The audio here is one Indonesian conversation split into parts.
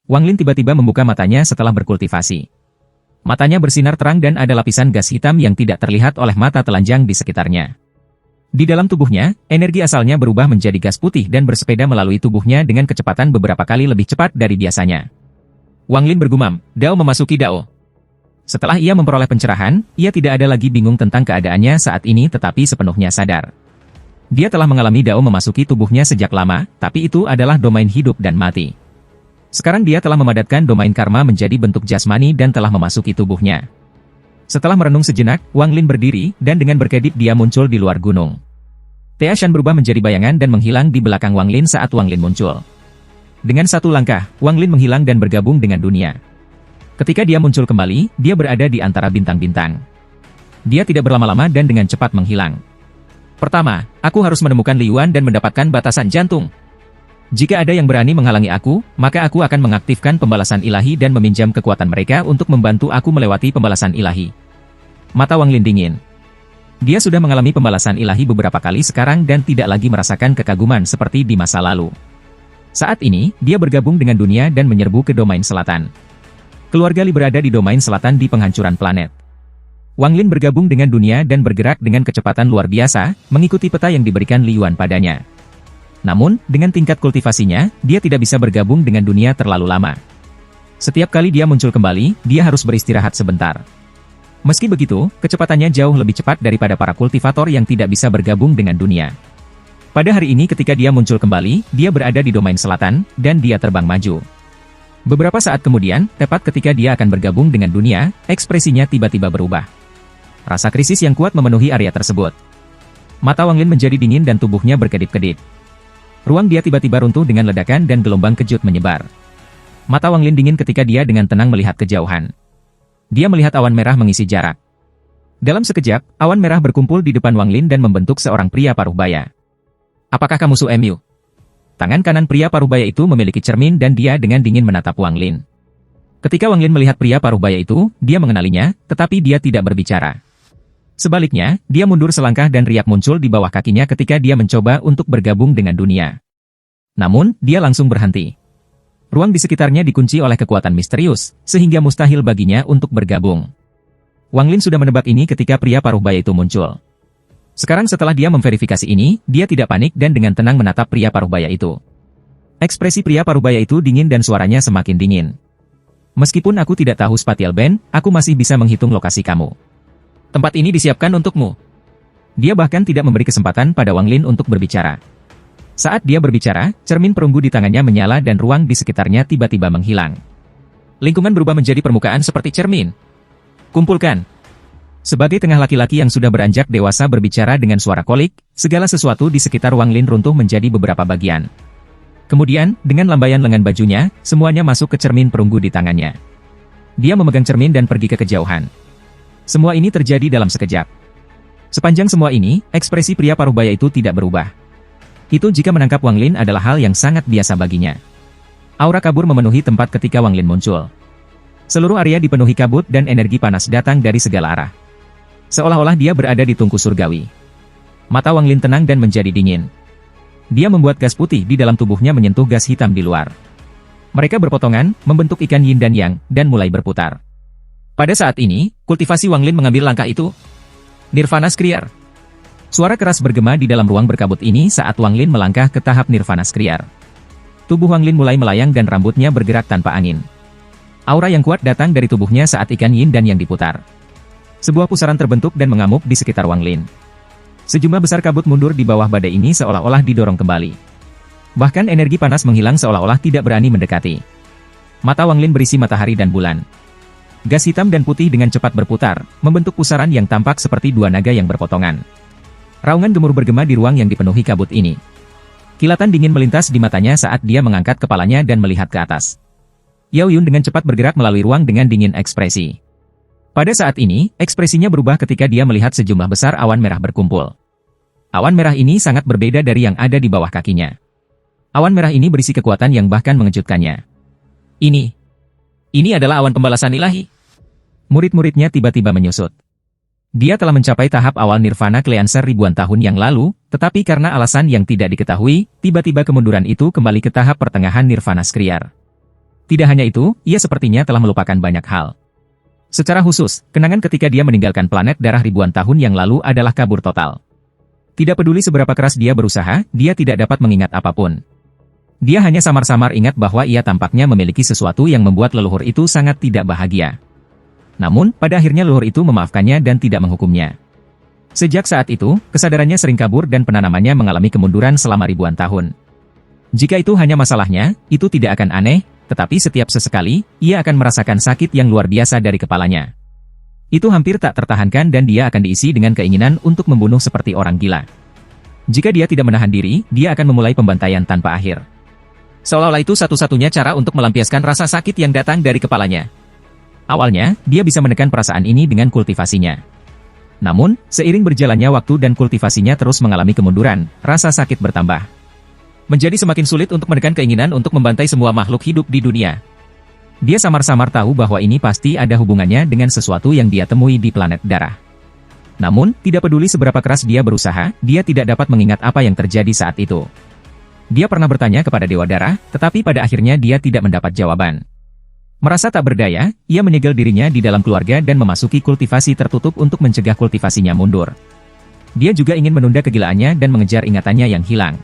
Wang Lin tiba-tiba membuka matanya setelah berkultivasi. Matanya bersinar terang dan ada lapisan gas hitam yang tidak terlihat oleh mata telanjang di sekitarnya. Di dalam tubuhnya, energi asalnya berubah menjadi gas putih dan bersepeda melalui tubuhnya dengan kecepatan beberapa kali lebih cepat dari biasanya. Wang Lin bergumam, Dao memasuki Dao. Setelah ia memperoleh pencerahan, ia tidak ada lagi bingung tentang keadaannya saat ini tetapi sepenuhnya sadar. Dia telah mengalami Dao memasuki tubuhnya sejak lama, tapi itu adalah domain hidup dan mati. Sekarang dia telah memadatkan domain karma menjadi bentuk jasmani dan telah memasuki tubuhnya. Setelah merenung sejenak, Wang Lin berdiri dan dengan berkedip dia muncul di luar gunung. Tia Shan berubah menjadi bayangan dan menghilang di belakang Wang Lin saat Wang Lin muncul. Dengan satu langkah, Wang Lin menghilang dan bergabung dengan dunia. Ketika dia muncul kembali, dia berada di antara bintang-bintang. Dia tidak berlama-lama dan dengan cepat menghilang. Pertama, aku harus menemukan Li Yuan dan mendapatkan batasan jantung. Jika ada yang berani menghalangi aku, maka aku akan mengaktifkan pembalasan ilahi dan meminjam kekuatan mereka untuk membantu aku melewati pembalasan ilahi. Mata Wang Lin dingin. Dia sudah mengalami pembalasan ilahi beberapa kali sekarang dan tidak lagi merasakan kekaguman seperti di masa lalu. Saat ini, dia bergabung dengan dunia dan menyerbu ke domain selatan. Keluarga Li berada di domain selatan di penghancuran planet. Wang Lin bergabung dengan dunia dan bergerak dengan kecepatan luar biasa, mengikuti peta yang diberikan Li Yuan padanya. Namun, dengan tingkat kultivasinya, dia tidak bisa bergabung dengan dunia terlalu lama. Setiap kali dia muncul kembali, dia harus beristirahat sebentar. Meski begitu, kecepatannya jauh lebih cepat daripada para kultivator yang tidak bisa bergabung dengan dunia. Pada hari ini ketika dia muncul kembali, dia berada di domain selatan, dan dia terbang maju. Beberapa saat kemudian, tepat ketika dia akan bergabung dengan dunia, ekspresinya tiba-tiba berubah. Rasa krisis yang kuat memenuhi area tersebut. Mata Wang Lin menjadi dingin dan tubuhnya berkedip-kedip. Ruang dia tiba-tiba runtuh dengan ledakan dan gelombang kejut menyebar. Mata Wang Lin dingin ketika dia dengan tenang melihat kejauhan. Dia melihat awan merah mengisi jarak. Dalam sekejap, awan merah berkumpul di depan Wang Lin dan membentuk seorang pria paruh baya. Apakah kamu Su Mu? Tangan kanan pria paruh baya itu memiliki cermin dan dia dengan dingin menatap Wang Lin. Ketika Wang Lin melihat pria paruh baya itu, dia mengenalinya, tetapi dia tidak berbicara. Sebaliknya, dia mundur selangkah dan riak muncul di bawah kakinya ketika dia mencoba untuk bergabung dengan dunia. Namun, dia langsung berhenti. Ruang di sekitarnya dikunci oleh kekuatan misterius, sehingga mustahil baginya untuk bergabung. Wang Lin sudah menebak ini ketika pria paruh baya itu muncul. Sekarang setelah dia memverifikasi ini, dia tidak panik dan dengan tenang menatap pria paruh baya itu. Ekspresi pria paruh baya itu dingin dan suaranya semakin dingin. Meskipun aku tidak tahu spatial band, aku masih bisa menghitung lokasi kamu. Tempat ini disiapkan untukmu. Dia bahkan tidak memberi kesempatan pada Wang Lin untuk berbicara. Saat dia berbicara, cermin perunggu di tangannya menyala dan ruang di sekitarnya tiba-tiba menghilang. Lingkungan berubah menjadi permukaan seperti cermin. Kumpulkan. Sebagai tengah laki-laki yang sudah beranjak dewasa berbicara dengan suara kolik, segala sesuatu di sekitar Wang Lin runtuh menjadi beberapa bagian. Kemudian, dengan lambaian lengan bajunya, semuanya masuk ke cermin perunggu di tangannya. Dia memegang cermin dan pergi ke kejauhan. Semua ini terjadi dalam sekejap. Sepanjang semua ini, ekspresi pria paruh baya itu tidak berubah. Itu jika menangkap Wang Lin adalah hal yang sangat biasa baginya. Aura kabur memenuhi tempat ketika Wang Lin muncul. Seluruh area dipenuhi kabut dan energi panas datang dari segala arah. Seolah-olah dia berada di tungku surgawi. Mata Wang Lin tenang dan menjadi dingin. Dia membuat gas putih di dalam tubuhnya menyentuh gas hitam di luar. Mereka berpotongan, membentuk ikan yin dan yang, dan mulai berputar. Pada saat ini, kultivasi Wang Lin mengambil langkah itu. Nirvana Skriar. Suara keras bergema di dalam ruang berkabut ini saat Wang Lin melangkah ke tahap Nirvana Skriar. Tubuh Wang Lin mulai melayang dan rambutnya bergerak tanpa angin. Aura yang kuat datang dari tubuhnya saat ikan yin dan yang diputar. Sebuah pusaran terbentuk dan mengamuk di sekitar Wang Lin. Sejumlah besar kabut mundur di bawah badai ini seolah-olah didorong kembali. Bahkan energi panas menghilang seolah-olah tidak berani mendekati. Mata Wang Lin berisi matahari dan bulan. Gas hitam dan putih dengan cepat berputar, membentuk pusaran yang tampak seperti dua naga yang berpotongan. Raungan gemuruh bergema di ruang yang dipenuhi kabut ini. Kilatan dingin melintas di matanya saat dia mengangkat kepalanya dan melihat ke atas. Yao Yun dengan cepat bergerak melalui ruang dengan dingin ekspresi. Pada saat ini, ekspresinya berubah ketika dia melihat sejumlah besar awan merah berkumpul. Awan merah ini sangat berbeda dari yang ada di bawah kakinya. Awan merah ini berisi kekuatan yang bahkan mengejutkannya. Ini adalah awan pembalasan ilahi. Murid-muridnya tiba-tiba menyusut. Dia telah mencapai tahap awal Nirvana Cleanser ribuan tahun yang lalu, tetapi karena alasan yang tidak diketahui, tiba-tiba kemunduran itu kembali ke tahap pertengahan Nirvana Skriar. Tidak hanya itu, ia sepertinya telah melupakan banyak hal. Secara khusus, kenangan ketika dia meninggalkan planet darah ribuan tahun yang lalu adalah kabur total. Tidak peduli seberapa keras dia berusaha, dia tidak dapat mengingat apapun. Dia hanya samar-samar ingat bahwa ia tampaknya memiliki sesuatu yang membuat leluhur itu sangat tidak bahagia. Namun, pada akhirnya leluhur itu memaafkannya dan tidak menghukumnya. Sejak saat itu, kesadarannya sering kabur dan penanamannya mengalami kemunduran selama ribuan tahun. Jika itu hanya masalahnya, itu tidak akan aneh, tetapi setiap sesekali, ia akan merasakan sakit yang luar biasa dari kepalanya. Itu hampir tak tertahankan dan dia akan diisi dengan keinginan untuk membunuh seperti orang gila. Jika dia tidak menahan diri, dia akan memulai pembantaian tanpa akhir. Seolah-olah itu satu-satunya cara untuk melampiaskan rasa sakit yang datang dari kepalanya. Awalnya, dia bisa menekan perasaan ini dengan kultivasinya. Namun, seiring berjalannya waktu dan kultivasinya terus mengalami kemunduran, rasa sakit bertambah. Menjadi semakin sulit untuk menekan keinginan untuk membantai semua makhluk hidup di dunia. Dia samar-samar tahu bahwa ini pasti ada hubungannya dengan sesuatu yang dia temui di planet darah. Namun, tidak peduli seberapa keras dia berusaha, dia tidak dapat mengingat apa yang terjadi saat itu. Dia pernah bertanya kepada Dewa Darah, tetapi pada akhirnya dia tidak mendapat jawaban. Merasa tak berdaya, ia menyegel dirinya di dalam keluarga dan memasuki kultivasi tertutup untuk mencegah kultivasinya mundur. Dia juga ingin menunda kegilaannya dan mengejar ingatannya yang hilang.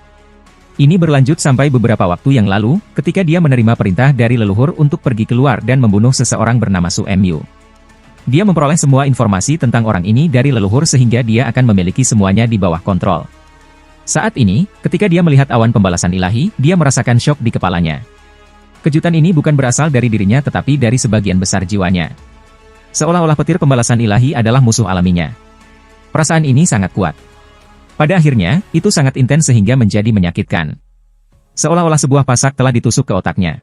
Ini berlanjut sampai beberapa waktu yang lalu, ketika dia menerima perintah dari leluhur untuk pergi keluar dan membunuh seseorang bernama Su Mu. Dia memperoleh semua informasi tentang orang ini dari leluhur sehingga dia akan memiliki semuanya di bawah kontrol. Saat ini, ketika dia melihat awan pembalasan ilahi, dia merasakan syok di kepalanya. Kejutan ini bukan berasal dari dirinya tetapi dari sebagian besar jiwanya. Seolah-olah petir pembalasan ilahi adalah musuh alaminya. Perasaan ini sangat kuat. Pada akhirnya, itu sangat intens sehingga menjadi menyakitkan. Seolah-olah sebuah pasak telah ditusuk ke otaknya.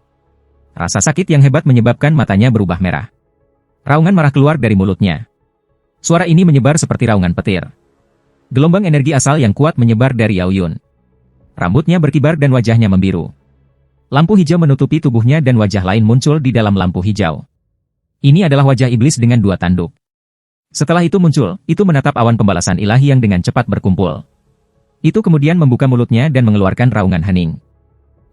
Rasa sakit yang hebat menyebabkan matanya berubah merah. Raungan marah keluar dari mulutnya. Suara ini menyebar seperti raungan petir. Gelombang energi asal yang kuat menyebar dari Yao Yun. Rambutnya berkibar dan wajahnya membiru. Lampu hijau menutupi tubuhnya dan wajah lain muncul di dalam lampu hijau. Ini adalah wajah iblis dengan dua tanduk. Setelah itu muncul, itu menatap awan pembalasan ilahi yang dengan cepat berkumpul. Itu kemudian membuka mulutnya dan mengeluarkan raungan hening.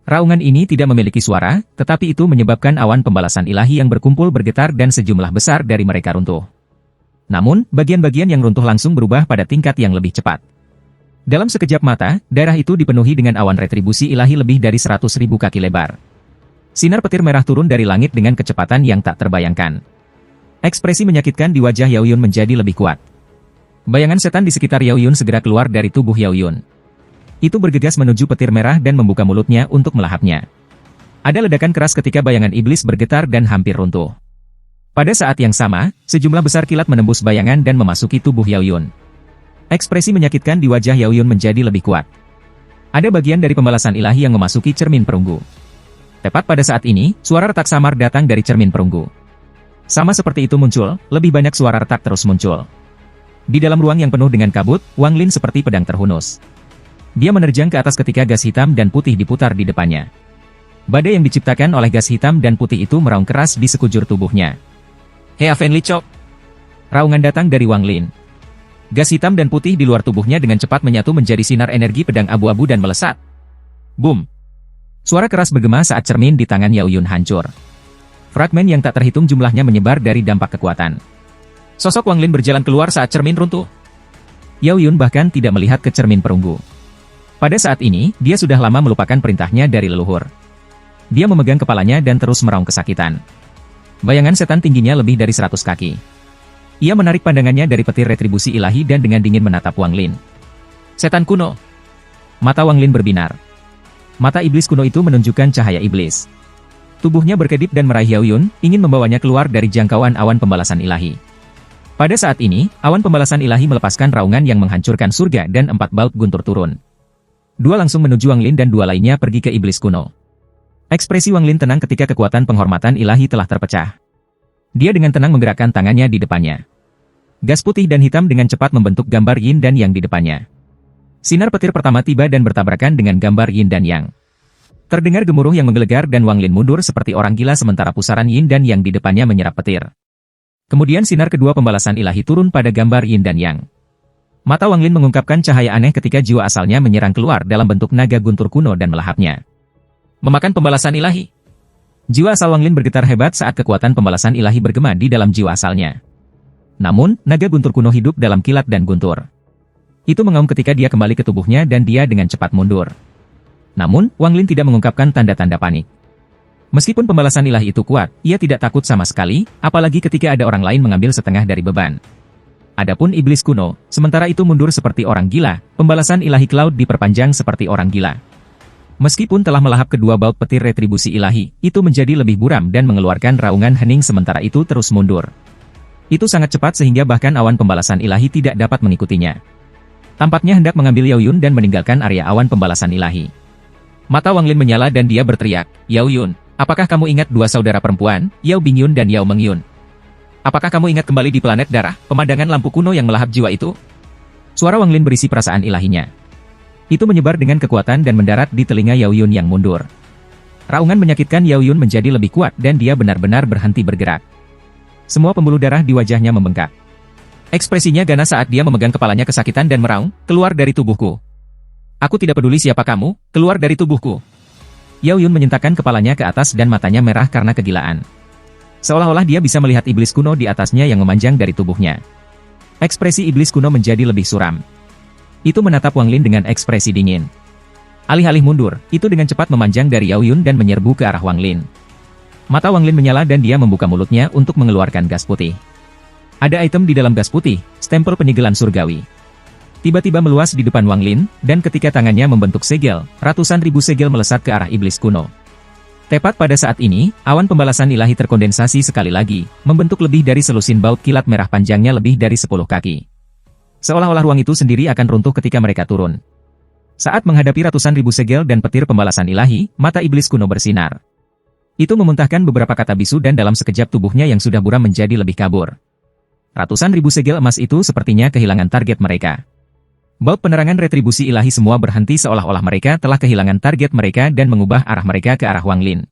Raungan ini tidak memiliki suara, tetapi itu menyebabkan awan pembalasan ilahi yang berkumpul bergetar dan sejumlah besar dari mereka runtuh. Namun, bagian-bagian yang runtuh langsung berubah pada tingkat yang lebih cepat. Dalam sekejap mata, daerah itu dipenuhi dengan awan retribusi ilahi lebih dari 100.000 kaki lebar. Sinar petir merah turun dari langit dengan kecepatan yang tak terbayangkan. Ekspresi menyakitkan di wajah Yao Yun menjadi lebih kuat. Bayangan setan di sekitar Yao Yun segera keluar dari tubuh Yao Yun. Itu bergegas menuju petir merah dan membuka mulutnya untuk melahapnya. Ada ledakan keras ketika bayangan iblis bergetar dan hampir runtuh. Pada saat yang sama, sejumlah besar kilat menembus bayangan dan memasuki tubuh Yao Yun. Ekspresi menyakitkan di wajah Yao Yun menjadi lebih kuat. Ada bagian dari pembalasan ilahi yang memasuki cermin perunggu. Tepat pada saat ini, suara retak samar datang dari cermin perunggu. Sama seperti itu muncul, lebih banyak suara retak terus muncul. Di dalam ruang yang penuh dengan kabut, Wang Lin seperti pedang terhunus. Dia menerjang ke atas ketika gas hitam dan putih diputar di depannya. Badai yang diciptakan oleh gas hitam dan putih itu meraung keras di sekujur tubuhnya. Heavenly Chop! Raungan datang dari Wang Lin. Gas hitam dan putih di luar tubuhnya dengan cepat menyatu menjadi sinar energi pedang abu-abu dan melesat. Boom! Suara keras bergema saat cermin di tangan Yao Yun hancur. Fragmen yang tak terhitung jumlahnya menyebar dari dampak kekuatan. Sosok Wang Lin berjalan keluar saat cermin runtuh. Yao Yun bahkan tidak melihat ke cermin perunggu. Pada saat ini, dia sudah lama melupakan perintahnya dari leluhur. Dia memegang kepalanya dan terus meraung kesakitan. Bayangan setan tingginya lebih dari 100 kaki. Ia menarik pandangannya dari petir retribusi ilahi dan dengan dingin menatap Wang Lin. Setan kuno. Mata Wang Lin berbinar. Mata iblis kuno itu menunjukkan cahaya iblis. Tubuhnya berkedip dan meraih Yao Yun, ingin membawanya keluar dari jangkauan awan pembalasan ilahi. Pada saat ini, awan pembalasan ilahi melepaskan raungan yang menghancurkan surga dan 4 baut guntur turun. 2 langsung menuju Wang Lin dan 2 lainnya pergi ke iblis kuno. Ekspresi Wang Lin tenang ketika kekuatan penghormatan ilahi telah terpecah. Dia dengan tenang menggerakkan tangannya di depannya. Gas putih dan hitam dengan cepat membentuk gambar yin dan yang di depannya. Sinar petir pertama tiba dan bertabrakan dengan gambar yin dan yang. Terdengar gemuruh yang menggelegar dan Wang Lin mundur seperti orang gila sementara pusaran yin dan yang di depannya menyerap petir. Kemudian sinar kedua pembalasan ilahi turun pada gambar yin dan yang. Mata Wang Lin mengungkapkan cahaya aneh ketika jiwa asalnya menyerang keluar dalam bentuk naga guntur kuno dan melahapnya. Memakan pembalasan ilahi. Jiwa asal Wang Lin bergetar hebat saat kekuatan pembalasan ilahi bergema di dalam jiwa asalnya. Namun, naga guntur kuno hidup dalam kilat dan guntur. Itu mengaum ketika dia kembali ke tubuhnya dan dia dengan cepat mundur. Namun, Wang Lin tidak mengungkapkan tanda-tanda panik. Meskipun pembalasan ilahi itu kuat, ia tidak takut sama sekali, apalagi ketika ada orang lain mengambil setengah dari beban. Adapun iblis kuno, sementara itu mundur seperti orang gila, pembalasan ilahi Cloud diperpanjang seperti orang gila. Meskipun telah melahap kedua baut petir retribusi ilahi, itu menjadi lebih buram dan mengeluarkan raungan hening sementara itu terus mundur. Itu sangat cepat sehingga bahkan awan pembalasan ilahi tidak dapat mengikutinya. Tampaknya hendak mengambil Yao Yun dan meninggalkan area awan pembalasan ilahi. Mata Wang Lin menyala dan dia berteriak, "Yao Yun, apakah kamu ingat dua saudara perempuan, Yao Bingyun dan Yao Mengyun? Apakah kamu ingat kembali di planet darah, pemandangan lampu kuno yang melahap jiwa itu?" Suara Wang Lin berisi perasaan ilahinya. Itu menyebar dengan kekuatan dan mendarat di telinga Yao Yun yang mundur. Raungan menyakitkan Yao Yun menjadi lebih kuat dan dia benar-benar berhenti bergerak. Semua pembuluh darah di wajahnya membengkak. Ekspresinya ganas saat dia memegang kepalanya kesakitan dan meraung, "Keluar dari tubuhku. Aku tidak peduli siapa kamu, keluar dari tubuhku." Yao Yun menyentakkan kepalanya ke atas dan matanya merah karena kegilaan. Seolah-olah dia bisa melihat iblis kuno di atasnya yang memanjang dari tubuhnya. Ekspresi iblis kuno menjadi lebih suram. Itu menatap Wang Lin dengan ekspresi dingin. Alih-alih mundur, itu dengan cepat memanjang dari Yao Yun dan menyerbu ke arah Wang Lin. Mata Wang Lin menyala dan dia membuka mulutnya untuk mengeluarkan gas putih. Ada item di dalam gas putih, stempel penyegelan surgawi. Tiba-tiba meluas di depan Wang Lin, dan ketika tangannya membentuk segel, ratusan ribu segel melesat ke arah iblis kuno. Tepat pada saat ini, awan pembalasan ilahi terkondensasi sekali lagi, membentuk lebih dari selusin baut kilat merah panjangnya lebih dari 10 kaki. Seolah-olah ruang itu sendiri akan runtuh ketika mereka turun. Saat menghadapi ratusan ribu segel dan petir pembalasan ilahi, mata iblis kuno bersinar. Itu memuntahkan beberapa kata bisu dan dalam sekejap tubuhnya yang sudah buram menjadi lebih kabur. Ratusan ribu segel emas itu sepertinya kehilangan target mereka. Baut penerangan retribusi ilahi semua berhenti seolah-olah mereka telah kehilangan target mereka dan mengubah arah mereka ke arah Wang Lin.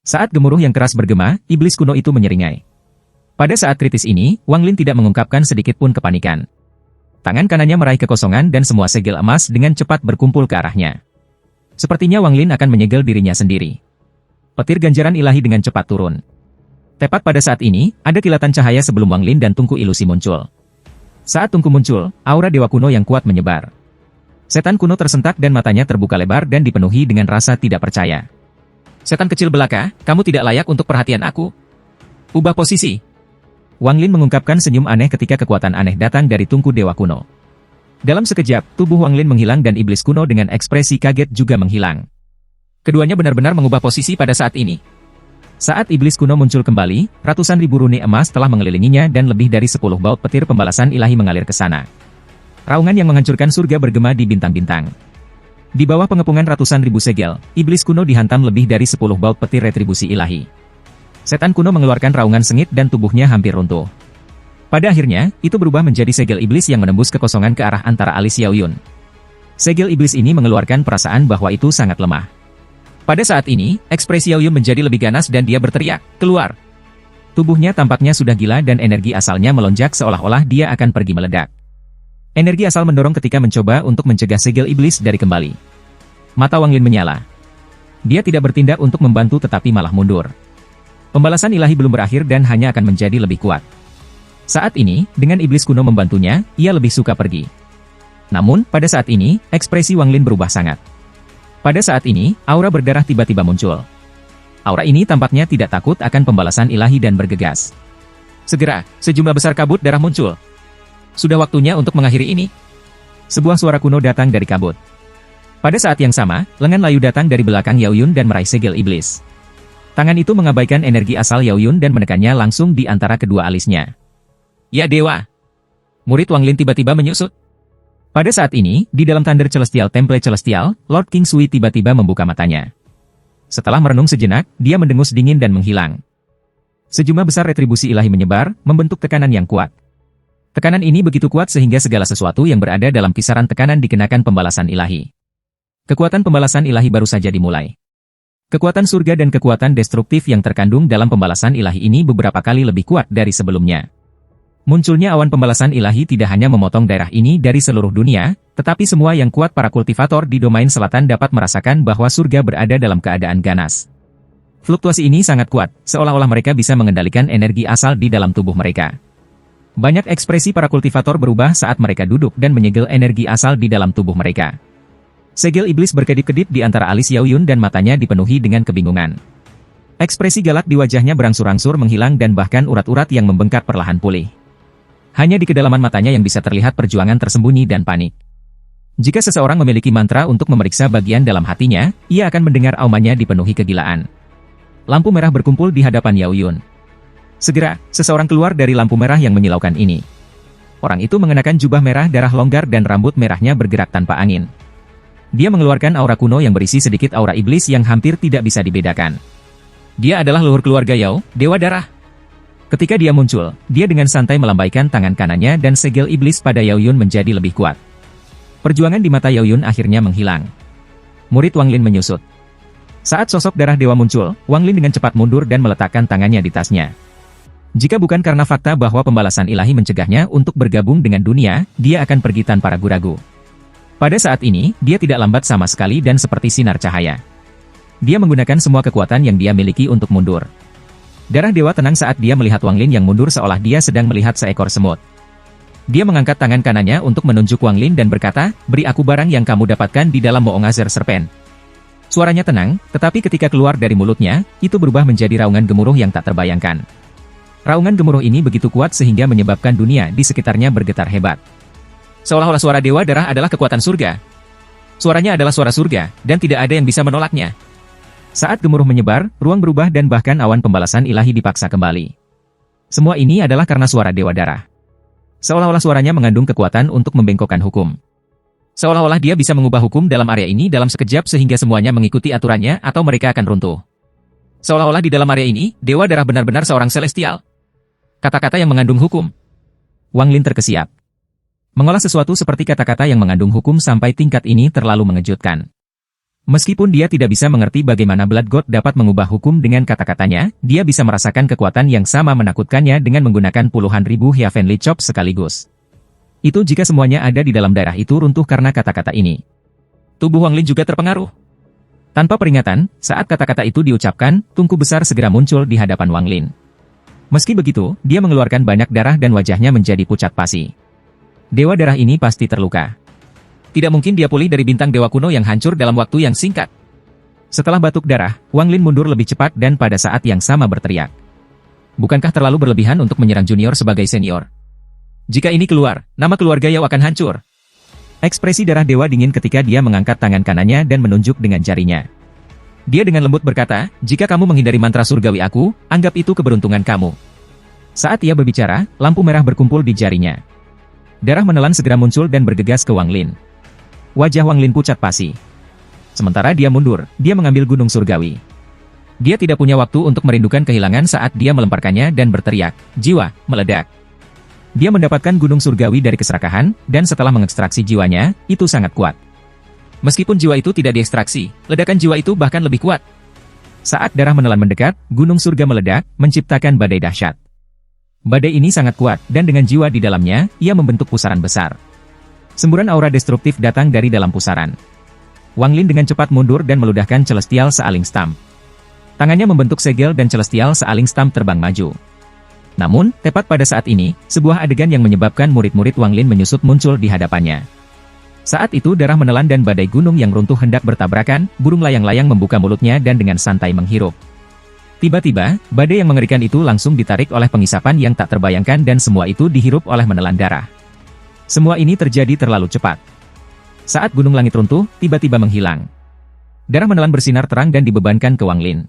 Saat gemuruh yang keras bergema, iblis kuno itu menyeringai. Pada saat kritis ini, Wang Lin tidak mengungkapkan sedikit pun kepanikan. Tangan kanannya meraih kekosongan dan semua segel emas dengan cepat berkumpul ke arahnya. Sepertinya Wang Lin akan menyegel dirinya sendiri. Petir ganjaran ilahi dengan cepat turun. Tepat pada saat ini, ada kilatan cahaya sebelum Wang Lin dan tungku ilusi muncul. Saat tungku muncul, aura dewa kuno yang kuat menyebar. Setan kuno tersentak dan matanya terbuka lebar dan dipenuhi dengan rasa tidak percaya. "Setan kecil belaka, kamu tidak layak untuk perhatian aku. Ubah posisi." Wang Lin mengungkapkan senyum aneh ketika kekuatan aneh datang dari tungku dewa kuno. Dalam sekejap, tubuh Wang Lin menghilang dan iblis kuno dengan ekspresi kaget juga menghilang. Keduanya benar-benar mengubah posisi pada saat ini. Saat iblis kuno muncul kembali, ratusan ribu runi emas telah mengelilinginya dan lebih dari 10 baut petir pembalasan ilahi mengalir ke sana. Raungan yang menghancurkan surga bergema di bintang-bintang. Di bawah pengepungan ratusan ribu segel, iblis kuno dihantam lebih dari 10 baut petir retribusi ilahi. Setan kuno mengeluarkan raungan sengit dan tubuhnya hampir runtuh. Pada akhirnya, itu berubah menjadi segel iblis yang menembus kekosongan ke arah antara alis Yao Yun. Segel iblis ini mengeluarkan perasaan bahwa itu sangat lemah. Pada saat ini, ekspresi Yao Yun menjadi lebih ganas dan dia berteriak, "Keluar!" Tubuhnya tampaknya sudah gila dan energi asalnya melonjak seolah-olah dia akan pergi meledak. Energi asal mendorong ketika mencoba untuk mencegah segel iblis dari kembali. Mata Wang Lin menyala. Dia tidak bertindak untuk membantu tetapi malah mundur. Pembalasan ilahi belum berakhir dan hanya akan menjadi lebih kuat. Saat ini, dengan iblis kuno membantunya, ia lebih suka pergi. Namun, pada saat ini, ekspresi Wang Lin berubah sangat. Pada saat ini, aura berdarah tiba-tiba muncul. Aura ini tampaknya tidak takut akan pembalasan ilahi dan bergegas. Segera, sejumlah besar kabut darah muncul. Sudah waktunya untuk mengakhiri ini. Sebuah suara kuno datang dari kabut. Pada saat yang sama, lengan layu datang dari belakang Yao Yun dan meraih segel iblis. Tangan itu mengabaikan energi asal Yao Yun dan menekannya langsung di antara kedua alisnya. "Ya dewa!" Murid Wang Lin tiba-tiba menyusut. Pada saat ini, di dalam Thunder Celestial Temple Celestial, Lord King Sui tiba-tiba membuka matanya. Setelah merenung sejenak, dia mendengus dingin dan menghilang. Sejumlah besar retribusi ilahi menyebar, membentuk tekanan yang kuat. Tekanan ini begitu kuat sehingga segala sesuatu yang berada dalam kisaran tekanan dikenakan pembalasan ilahi. Kekuatan pembalasan ilahi baru saja dimulai. Kekuatan surga dan kekuatan destruktif yang terkandung dalam pembalasan ilahi ini beberapa kali lebih kuat dari sebelumnya. Munculnya awan pembalasan ilahi tidak hanya memotong daerah ini dari seluruh dunia, tetapi semua yang kuat para kultivator di domain selatan dapat merasakan bahwa surga berada dalam keadaan ganas. Fluktuasi ini sangat kuat, seolah-olah mereka bisa mengendalikan energi asal di dalam tubuh mereka. Banyak ekspresi para kultivator berubah saat mereka duduk dan menyegel energi asal di dalam tubuh mereka. Segel iblis berkedip-kedip di antara alis Yaoyun dan matanya dipenuhi dengan kebingungan. Ekspresi galak di wajahnya berangsur-angsur menghilang dan bahkan urat-urat yang membengkak perlahan pulih. Hanya di kedalaman matanya yang bisa terlihat perjuangan tersembunyi dan panik. Jika seseorang memiliki mantra untuk memeriksa bagian dalam hatinya, ia akan mendengar aumannya dipenuhi kegilaan. Lampu merah berkumpul di hadapan Yaoyun. Segera, seseorang keluar dari lampu merah yang menyilaukan ini. Orang itu mengenakan jubah merah darah longgar dan rambut merahnya bergerak tanpa angin. Dia mengeluarkan aura kuno yang berisi sedikit aura iblis yang hampir tidak bisa dibedakan. Dia adalah leluhur keluarga Yao, Dewa Darah. Ketika dia muncul, dia dengan santai melambaikan tangan kanannya dan segel iblis pada Yaoyun menjadi lebih kuat. Perjuangan di mata Yaoyun akhirnya menghilang. Murid Wang Lin menyusut. Saat sosok darah dewa muncul, Wang Lin dengan cepat mundur dan meletakkan tangannya di tasnya. Jika bukan karena fakta bahwa pembalasan ilahi mencegahnya untuk bergabung dengan dunia, dia akan pergi tanpa ragu-ragu. Pada saat ini, dia tidak lambat sama sekali dan seperti sinar cahaya. Dia menggunakan semua kekuatan yang dia miliki untuk mundur. Darah dewa tenang saat dia melihat Wang Lin yang mundur seolah dia sedang melihat seekor semut. Dia mengangkat tangan kanannya untuk menunjuk Wang Lin dan berkata, "Beri aku barang yang kamu dapatkan di dalam Moongazer Serpent." Suaranya tenang, tetapi ketika keluar dari mulutnya, itu berubah menjadi raungan gemuruh yang tak terbayangkan. Raungan gemuruh ini begitu kuat sehingga menyebabkan dunia di sekitarnya bergetar hebat. Seolah-olah suara Dewa Darah adalah kekuatan surga. Suaranya adalah suara surga, dan tidak ada yang bisa menolaknya. Saat gemuruh menyebar, ruang berubah dan bahkan awan pembalasan ilahi dipaksa kembali. Semua ini adalah karena suara Dewa Darah. Seolah-olah suaranya mengandung kekuatan untuk membengkokkan hukum. Seolah-olah dia bisa mengubah hukum dalam area ini dalam sekejap sehingga semuanya mengikuti aturannya atau mereka akan runtuh. Seolah-olah di dalam area ini, Dewa Darah benar-benar seorang celestial. Kata-kata yang mengandung hukum. Wang Lin terkesiap. Mengolah sesuatu seperti kata-kata yang mengandung hukum sampai tingkat ini terlalu mengejutkan. Meskipun dia tidak bisa mengerti bagaimana Blood God dapat mengubah hukum dengan kata-katanya, dia bisa merasakan kekuatan yang sama menakutkannya dengan menggunakan puluhan ribu Heavenly Chop sekaligus. Itu jika semuanya ada di dalam daerah itu runtuh karena kata-kata ini. Tubuh Wang Lin juga terpengaruh. Tanpa peringatan, saat kata-kata itu diucapkan, tungku besar segera muncul di hadapan Wang Lin. Meski begitu, dia mengeluarkan banyak darah dan wajahnya menjadi pucat pasi. Dewa Darah ini pasti terluka. Tidak mungkin dia pulih dari bintang dewa kuno yang hancur dalam waktu yang singkat. Setelah batuk darah, Wang Lin mundur lebih cepat dan pada saat yang sama berteriak. Bukankah terlalu berlebihan untuk menyerang junior sebagai senior? Jika ini keluar, nama keluarga Yao akan hancur. Ekspresi darah dewa dingin ketika dia mengangkat tangan kanannya dan menunjuk dengan jarinya. Dia dengan lembut berkata, "Jika kamu menghindari mantra surgawi aku, anggap itu keberuntungan kamu." Saat ia berbicara, lampu merah berkumpul di jarinya. Darah menelan segera muncul dan bergegas ke Wang Lin. Wajah Wang Lin pucat pasi. Sementara dia mundur, dia mengambil gunung surgawi. Dia tidak punya waktu untuk merindukan kehilangan saat dia melemparkannya dan berteriak, "Jiwa, meledak!" Dia mendapatkan gunung surgawi dari keserakahan, dan setelah mengekstraksi jiwanya, itu sangat kuat. Meskipun jiwa itu tidak diekstraksi, ledakan jiwa itu bahkan lebih kuat. Saat darah menelan mendekat, gunung surga meledak, menciptakan badai dahsyat. Badai ini sangat kuat, dan dengan jiwa di dalamnya, ia membentuk pusaran besar. Semburan aura destruktif datang dari dalam pusaran. Wang Lin dengan cepat mundur dan meludahkan Celestial Sealing Stamp. Tangannya membentuk segel dan Celestial Sealing Stamp terbang maju. Namun, tepat pada saat ini, sebuah adegan yang menyebabkan murid-murid Wang Lin menyusut muncul di hadapannya. Saat itu darah menelan dan badai gunung yang runtuh hendak bertabrakan, burung layang-layang membuka mulutnya dan dengan santai menghirup. Tiba-tiba, badai yang mengerikan itu langsung ditarik oleh pengisapan yang tak terbayangkan dan semua itu dihirup oleh menelan darah. Semua ini terjadi terlalu cepat. Saat gunung langit runtuh, tiba-tiba menghilang. Darah menelan bersinar terang dan dibebankan ke Wang Lin.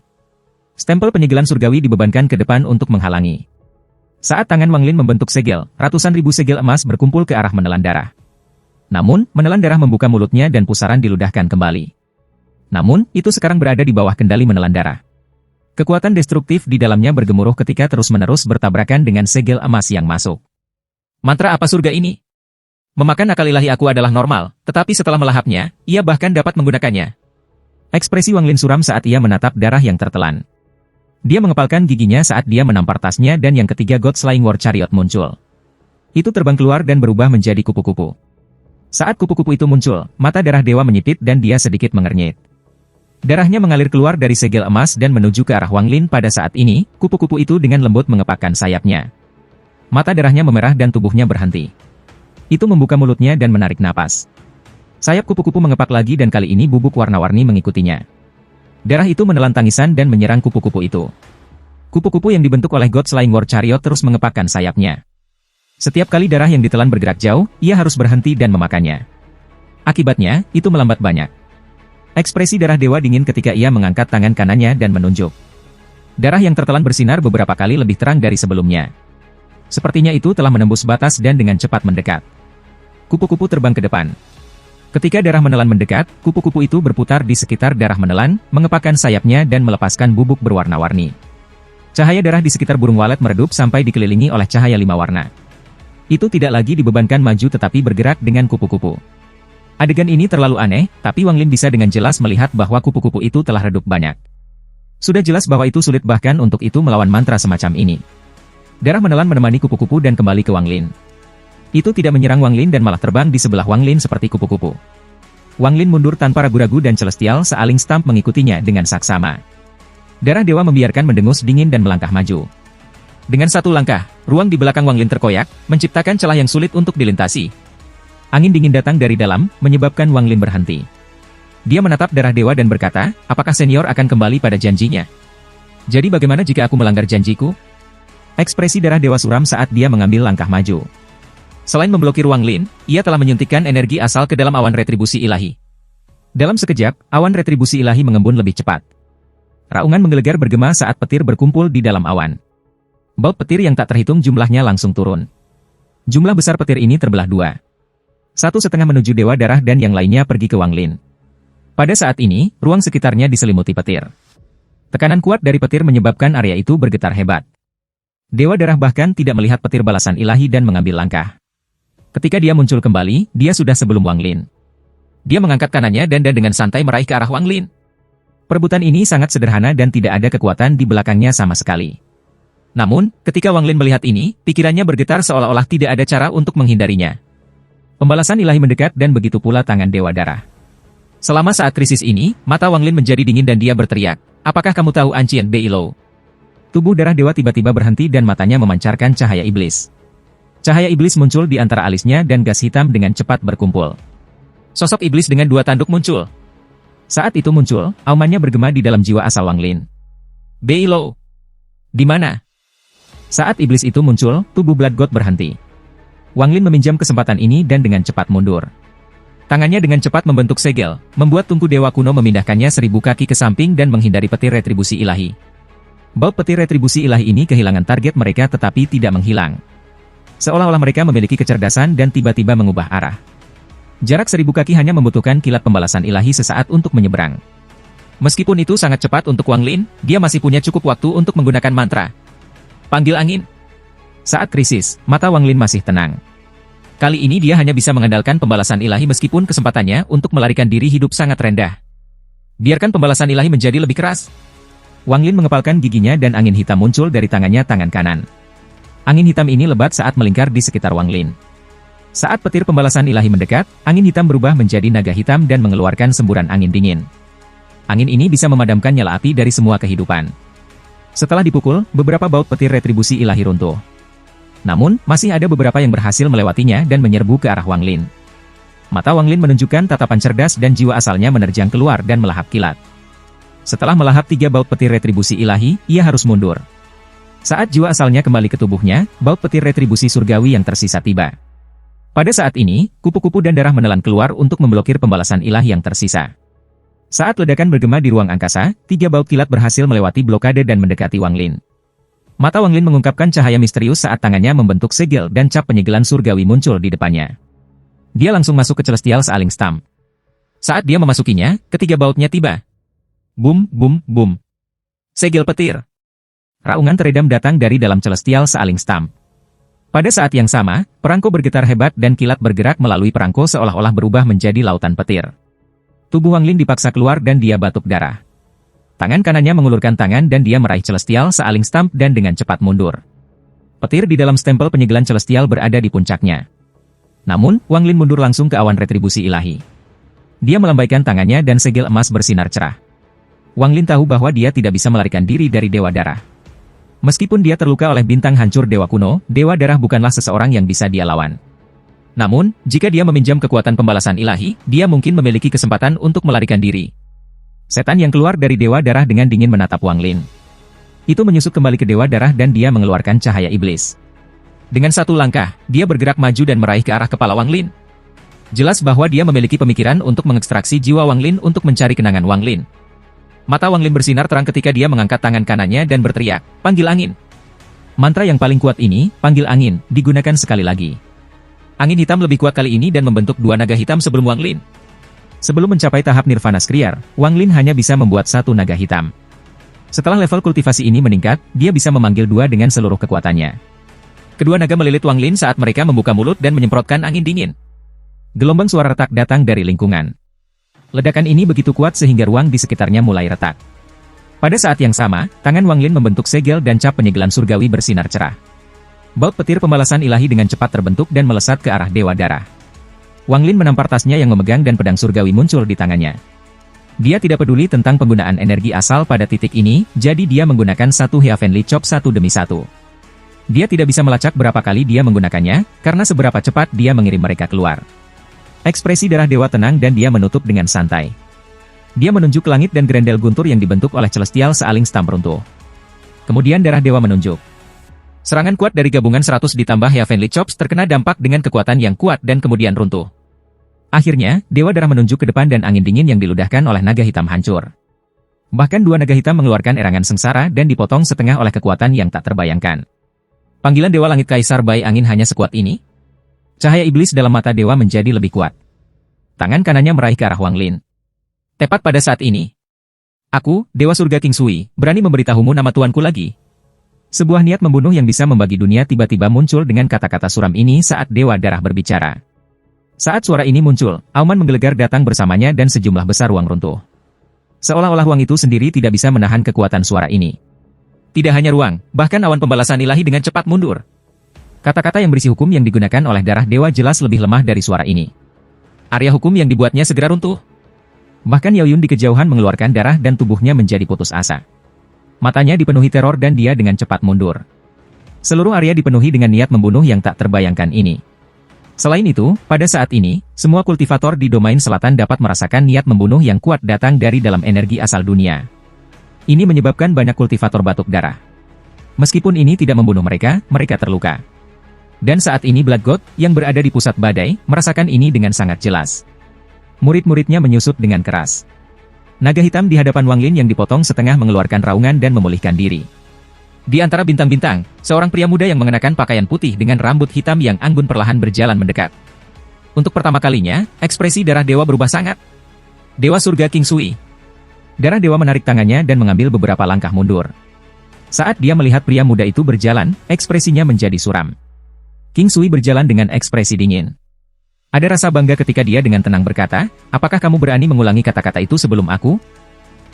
Stempel penyegelan surgawi dibebankan ke depan untuk menghalangi. Saat tangan Wang Lin membentuk segel, ratusan ribu segel emas berkumpul ke arah menelan darah. Namun, menelan darah membuka mulutnya dan pusaran diludahkan kembali. Namun, itu sekarang berada di bawah kendali menelan darah. Kekuatan destruktif di dalamnya bergemuruh ketika terus-menerus bertabrakan dengan segel emas yang masuk. Mantra apa surga ini? Memakan akal ilahi aku adalah normal, tetapi setelah melahapnya, ia bahkan dapat menggunakannya. Ekspresi Wang Lin suram saat ia menatap darah yang tertelan. Dia mengepalkan giginya saat dia menampar tasnya dan yang ketiga God Slaying War Chariot muncul. Itu terbang keluar dan berubah menjadi kupu-kupu. Saat kupu-kupu itu muncul, mata darah dewa menyipit dan dia sedikit mengernyit. Darahnya mengalir keluar dari segel emas dan menuju ke arah Wang Lin. Pada saat ini, kupu-kupu itu dengan lembut mengepakkan sayapnya. Mata darahnya memerah dan tubuhnya berhenti. Itu membuka mulutnya dan menarik napas. Sayap kupu-kupu mengepak lagi dan kali ini bubuk warna-warni mengikutinya. Darah itu menelan tangisan dan menyerang kupu-kupu itu. Kupu-kupu yang dibentuk oleh God Slaying War Chariot terus mengepakkan sayapnya. Setiap kali darah yang ditelan bergerak jauh, ia harus berhenti dan memakannya. Akibatnya, itu melambat banyak. Ekspresi darah dewa dingin ketika ia mengangkat tangan kanannya dan menunjuk. Darah yang tertelan bersinar beberapa kali lebih terang dari sebelumnya. Sepertinya itu telah menembus batas dan dengan cepat mendekat. Kupu-kupu terbang ke depan. Ketika darah menelan mendekat, kupu-kupu itu berputar di sekitar darah menelan, mengepakkan sayapnya dan melepaskan bubuk berwarna-warni. Cahaya darah di sekitar burung walet meredup sampai dikelilingi oleh cahaya 5 warna. Itu tidak lagi dibebankan maju tetapi bergerak dengan kupu-kupu. Adegan ini terlalu aneh, tapi Wang Lin bisa dengan jelas melihat bahwa kupu-kupu itu telah redup banyak. Sudah jelas bahwa itu sulit bahkan untuk itu melawan mantra semacam ini. Darah menelan menemani kupu-kupu dan kembali ke Wang Lin. Itu tidak menyerang Wang Lin dan malah terbang di sebelah Wang Lin seperti kupu-kupu. Wang Lin mundur tanpa ragu-ragu dan Celestial Sealing Stamp mengikutinya dengan saksama. Darah dewa membiarkan mendengus dingin dan melangkah maju. Dengan satu langkah, ruang di belakang Wang Lin terkoyak, menciptakan celah yang sulit untuk dilintasi. Angin dingin datang dari dalam, menyebabkan Wang Lin berhenti. Dia menatap darah dewa dan berkata, apakah senior akan kembali pada janjinya? Jadi bagaimana jika aku melanggar janjiku? Ekspresi darah dewa suram saat dia mengambil langkah maju. Selain memblokir Wang Lin, ia telah menyuntikkan energi asal ke dalam awan retribusi ilahi. Dalam sekejap, awan retribusi ilahi mengembun lebih cepat. Raungan menggelegar bergema saat petir berkumpul di dalam awan. Baut petir yang tak terhitung jumlahnya langsung turun. Jumlah besar petir ini terbelah dua. Satu setengah menuju Dewa Darah dan yang lainnya pergi ke Wang Lin. Pada saat ini, ruang sekitarnya diselimuti petir. Tekanan kuat dari petir menyebabkan area itu bergetar hebat. Dewa Darah bahkan tidak melihat petir balasan ilahi dan mengambil langkah. Ketika dia muncul kembali, dia sudah sebelum Wang Lin. Dia mengangkat kanannya dan dengan santai meraih ke arah Wang Lin. Perebutan ini sangat sederhana dan tidak ada kekuatan di belakangnya sama sekali. Namun, ketika Wang Lin melihat ini, pikirannya bergetar seolah-olah tidak ada cara untuk menghindarinya. Pembalasan ilahi mendekat dan begitu pula tangan Dewa Darah. Selama saat krisis ini, mata Wang Lin menjadi dingin dan dia berteriak, apakah kamu tahu Ancient Beilo? Tubuh darah dewa tiba-tiba berhenti dan matanya memancarkan cahaya iblis. Cahaya iblis muncul di antara alisnya dan gas hitam dengan cepat berkumpul. Sosok iblis dengan dua tanduk muncul. Saat itu muncul, aumannya bergema di dalam jiwa asal Wang Lin. Beilo! Di mana? Saat iblis itu muncul, tubuh Blood God berhenti. Wang Lin meminjam kesempatan ini dan dengan cepat mundur. Tangannya dengan cepat membentuk segel, membuat tungku dewa kuno memindahkannya 1000 kaki ke samping dan menghindari petir retribusi ilahi. Baut petir retribusi ilahi ini kehilangan target mereka tetapi tidak menghilang. Seolah-olah mereka memiliki kecerdasan dan tiba-tiba mengubah arah. Jarak 1000 kaki hanya membutuhkan kilat pembalasan ilahi sesaat untuk menyeberang. Meskipun itu sangat cepat untuk Wang Lin, dia masih punya cukup waktu untuk menggunakan mantra. Panggil angin. Saat krisis, mata Wang Lin masih tenang. Kali ini dia hanya bisa mengandalkan pembalasan ilahi meskipun kesempatannya untuk melarikan diri hidup sangat rendah. Biarkan pembalasan ilahi menjadi lebih keras. Wang Lin mengepalkan giginya dan angin hitam muncul dari tangannya tangan kanan. Angin hitam ini lebat saat melingkar di sekitar Wang Lin. Saat petir pembalasan ilahi mendekat, angin hitam berubah menjadi naga hitam dan mengeluarkan semburan angin dingin. Angin ini bisa memadamkan nyala api dari semua kehidupan. Setelah dipukul, beberapa baut petir retribusi ilahi runtuh. Namun, masih ada beberapa yang berhasil melewatinya dan menyerbu ke arah Wang Lin. Mata Wang Lin menunjukkan tatapan cerdas dan jiwa asalnya menerjang keluar dan melahap kilat. Setelah melahap 3 baut petir retribusi ilahi, ia harus mundur. Saat jiwa asalnya kembali ke tubuhnya, baut petir retribusi surgawi yang tersisa tiba. Pada saat ini, kupu-kupu dan darah menelan keluar untuk memblokir pembalasan ilahi yang tersisa. Saat ledakan bergema di ruang angkasa, 3 baut kilat berhasil melewati blokade dan mendekati Wang Lin. Mata Wang Lin mengungkapkan cahaya misterius saat tangannya membentuk segel dan cap penyegelan surgawi muncul di depannya. Dia langsung masuk ke Celestial Sealing Stamp. Saat dia memasukinya, ketiga bautnya tiba. Bum, bum, bum. Segel petir. Raungan teredam datang dari dalam Celestial Sealing Stamp. Pada saat yang sama, perangko bergetar hebat dan kilat bergerak melalui perangko seolah-olah berubah menjadi lautan petir. Tubuh Wang Lin dipaksa keluar dan dia batuk darah. Tangan kanannya mengulurkan tangan dan dia meraih Celestial Sealing Stamp dan dengan cepat mundur. Petir di dalam stempel penyegelan Celestial berada di puncaknya. Namun, Wang Lin mundur langsung ke awan retribusi ilahi. Dia melambaikan tangannya dan segel emas bersinar cerah. Wang Lin tahu bahwa dia tidak bisa melarikan diri dari Dewa Darah. Meskipun dia terluka oleh bintang hancur Dewa Kuno, Dewa Darah bukanlah seseorang yang bisa dia lawan. Namun, jika dia meminjam kekuatan pembalasan ilahi, dia mungkin memiliki kesempatan untuk melarikan diri. Setan yang keluar dari Dewa Darah dengan dingin menatap Wang Lin. Itu menyusup kembali ke Dewa Darah dan dia mengeluarkan cahaya iblis. Dengan satu langkah, dia bergerak maju dan meraih ke arah kepala Wang Lin. Jelas bahwa dia memiliki pemikiran untuk mengekstraksi jiwa Wang Lin untuk mencari kenangan Wang Lin. Mata Wang Lin bersinar terang ketika dia mengangkat tangan kanannya dan berteriak, "Panggil angin!" Mantra yang paling kuat ini, "Panggil angin," digunakan sekali lagi. Angin hitam lebih kuat kali ini dan membentuk dua naga hitam sebelum Wang Lin. Sebelum mencapai tahap Nirvana Skriar, Wang Lin hanya bisa membuat satu naga hitam. Setelah level kultivasi ini meningkat, dia bisa memanggil dua dengan seluruh kekuatannya. Kedua naga melilit Wang Lin saat mereka membuka mulut dan menyemprotkan angin dingin. Gelombang suara retak datang dari lingkungan. Ledakan ini begitu kuat sehingga ruang di sekitarnya mulai retak. Pada saat yang sama, tangan Wang Lin membentuk segel dan cap penyegelan surgawi bersinar cerah. Baut petir pembalasan ilahi dengan cepat terbentuk dan melesat ke arah Dewa Darah. Wang Lin menampar tasnya yang memegang dan pedang surgawi muncul di tangannya. Dia tidak peduli tentang penggunaan energi asal pada titik ini, jadi dia menggunakan satu Heavenly Chop satu demi satu. Dia tidak bisa melacak berapa kali dia menggunakannya, karena seberapa cepat dia mengirim mereka keluar. Ekspresi darah dewa tenang dan dia menutup dengan santai. Dia menunjuk ke langit dan grendel guntur yang dibentuk oleh Celestial Sealing Stam runtuh. Kemudian darah dewa menunjuk. Serangan kuat dari gabungan 100 ditambah Heavenly Chops terkena dampak dengan kekuatan yang kuat dan kemudian runtuh. Akhirnya, Dewa Darah menunjuk ke depan dan angin dingin yang diludahkan oleh naga hitam hancur. Bahkan dua naga hitam mengeluarkan erangan sengsara dan dipotong setengah oleh kekuatan yang tak terbayangkan. Panggilan Dewa Langit Kaisar Bai Angin hanya sekuat ini? Cahaya iblis dalam mata Dewa menjadi lebih kuat. Tangan kanannya meraih ke arah Wang Lin. Tepat pada saat ini. Aku, Dewa Surga King Sui, berani memberitahumu nama tuanku lagi. Sebuah niat membunuh yang bisa membagi dunia tiba-tiba muncul dengan kata-kata suram ini saat Dewa Darah berbicara. Saat suara ini muncul, auman menggelegar datang bersamanya dan sejumlah besar ruang runtuh. Seolah-olah ruang itu sendiri tidak bisa menahan kekuatan suara ini. Tidak hanya ruang, bahkan awan pembalasan ilahi dengan cepat mundur. Kata-kata yang berisi hukum yang digunakan oleh darah dewa jelas lebih lemah dari suara ini. Area hukum yang dibuatnya segera runtuh. Bahkan Yaoyun di kejauhan mengeluarkan darah dan tubuhnya menjadi putus asa. Matanya dipenuhi teror dan dia dengan cepat mundur. Seluruh area dipenuhi dengan niat membunuh yang tak terbayangkan ini. Selain itu, pada saat ini, semua kultivator di domain selatan dapat merasakan niat membunuh yang kuat datang dari dalam energi asal dunia. Ini menyebabkan banyak kultivator batuk darah. Meskipun ini tidak membunuh mereka, mereka terluka. Dan saat ini Blood God, yang berada di pusat badai, merasakan ini dengan sangat jelas. Murid-muridnya menyusup dengan keras. Naga hitam di hadapan Wang Lin yang dipotong setengah mengeluarkan raungan dan memulihkan diri. Di antara bintang-bintang, seorang pria muda yang mengenakan pakaian putih dengan rambut hitam yang anggun perlahan berjalan mendekat. Untuk pertama kalinya, ekspresi darah dewa berubah sangat. Dewa Surga King Sui. Darah dewa menarik tangannya dan mengambil beberapa langkah mundur. Saat dia melihat pria muda itu berjalan, ekspresinya menjadi suram. King Sui berjalan dengan ekspresi dingin. Ada rasa bangga ketika dia dengan tenang berkata, "Apakah kamu berani mengulangi kata-kata itu sebelum aku?"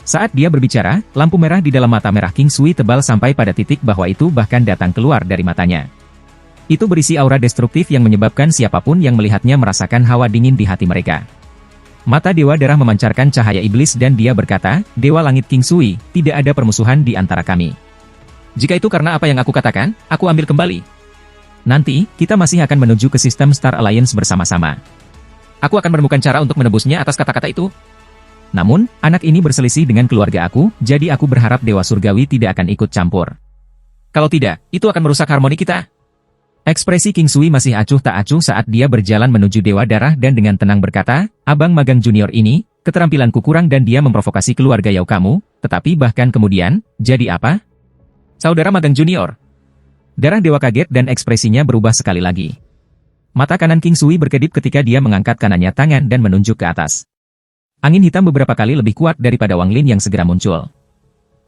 Saat dia berbicara, lampu merah di dalam mata merah King Sui tebal sampai pada titik bahwa itu bahkan datang keluar dari matanya. Itu berisi aura destruktif yang menyebabkan siapapun yang melihatnya merasakan hawa dingin di hati mereka. Mata Dewa Darah memancarkan cahaya iblis dan dia berkata, "Dewa Langit King Sui, tidak ada permusuhan di antara kami. Jika itu karena apa yang aku katakan, aku ambil kembali. Nanti, kita masih akan menuju ke sistem Star Alliance bersama-sama. Aku akan menemukan cara untuk menebusnya atas kata-kata itu. Namun, anak ini berselisih dengan keluarga aku, jadi aku berharap Dewa Surgawi tidak akan ikut campur. Kalau tidak, itu akan merusak harmoni kita." Ekspresi King Sui masih acuh tak acuh saat dia berjalan menuju Dewa Darah dan dengan tenang berkata, "Abang Magang Junior ini, keterampilanku kurang dan dia memprovokasi keluarga Yao kamu, tetapi bahkan kemudian, jadi apa? Saudara Magang Junior." Darah dewa kaget dan ekspresinya berubah sekali lagi. Mata kanan King Sui berkedip ketika dia mengangkat kanannya tangan dan menunjuk ke atas. Angin hitam beberapa kali lebih kuat daripada Wang Lin yang segera muncul.